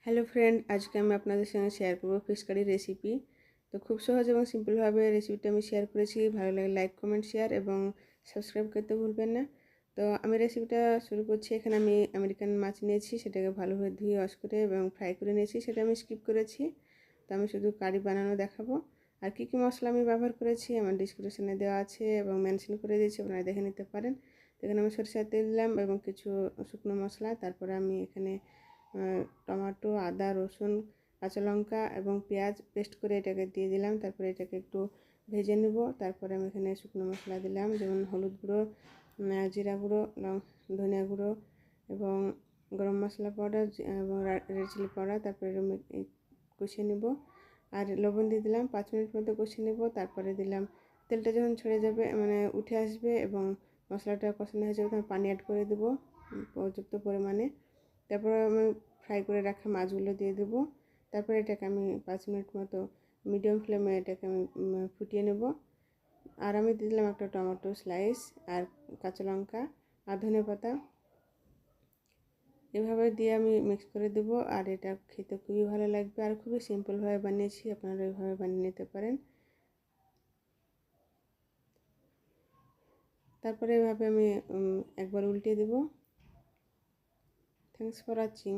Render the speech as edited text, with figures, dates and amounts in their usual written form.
Hello friend, আজকে আমি আপনাদের সঙ্গে শেয়ার করব ফিশ কারি রেসিপি। তো খুব সহজ এবং সিম্পলভাবে রেসিপিটা আমি শেয়ার করেছি। ভালো লাগলে লাইক, কমেন্ট, শেয়ার এবং সাবস্ক্রাইব করতে ভুলবেন না। তো আমি রেসিপিটা শুরু করছি। এখানে আমি আমেরিকান মাছ নিয়েছি, সেটাকে ভালোভাবে ধুয়ে ওয়াশ করে এবং ফ্রাই করে নিয়েছি, সেটা আমি স্কিপ করেছি। তো আমি শুধু কারি বানানো দেখাবো। আর কী কী মশলা আমি ব্যবহার করেছি আমার ডিসক্রিপশনে দেওয়া আছে এবং মেনশন করে দিয়েছি, আপনারা দেখে নিতে পারেন। তো এখানে আমি সরিষার তেল দিলাম এবং কিছু শুকনো মশলা। তারপরে আমি এখানে টমেটো, আদা, রসুন, কাঁচা লঙ্কা এবং পেঁয়াজ পেস্ট করে এটাকে দিয়ে দিলাম। তারপরে এটাকে একটু ভেজে নেব। তারপরে আমি এখানে শুকনো মশলা দিলাম, যেমন হলুদ গুঁড়ো, জিরা গুঁড়ো, ধনিয়া গুঁড়ো এবং গরম মশলা পাউডার এবং রেড চিলি পাউডার। তারপরে কষিয়ে নেব। আর লবণ দিয়ে দিলাম, 5 মিনিট মতো কষিয়ে নেব। তারপরে দিলাম, তেলটা যখন ছেড়ে যাবে মানে উঠে আসবে এবং মশলাটা কষানো হয়ে যাবে, তখন পানি অ্যাড করে দেবো পর্যাপ্ত পরিমাণে। তারপর আমি ফ্রাই করে রাখা মাছগুলো দিয়ে দেবো। তারপরে এটাকে আমি 5 মিনিট মতো মিডিয়াম ফ্লেমে এটাকে আমি ফুটিয়ে নেব। আর আমি দিয়ে দিলাম একটা টমেটো স্লাইস আর কাঁচা লঙ্কা আর ধনেপাতা। এভাবে দিয়ে আমি মিক্স করে দেবো। আর এটা খেতে খুবই ভালো লাগবে আর খুবই সিম্পলভাবে বানিয়েছি, আপনারা এভাবে বানিয়ে নিতে পারেন। তারপরে এভাবে আমি একবার উল্টে দেবো। Thanks for watching.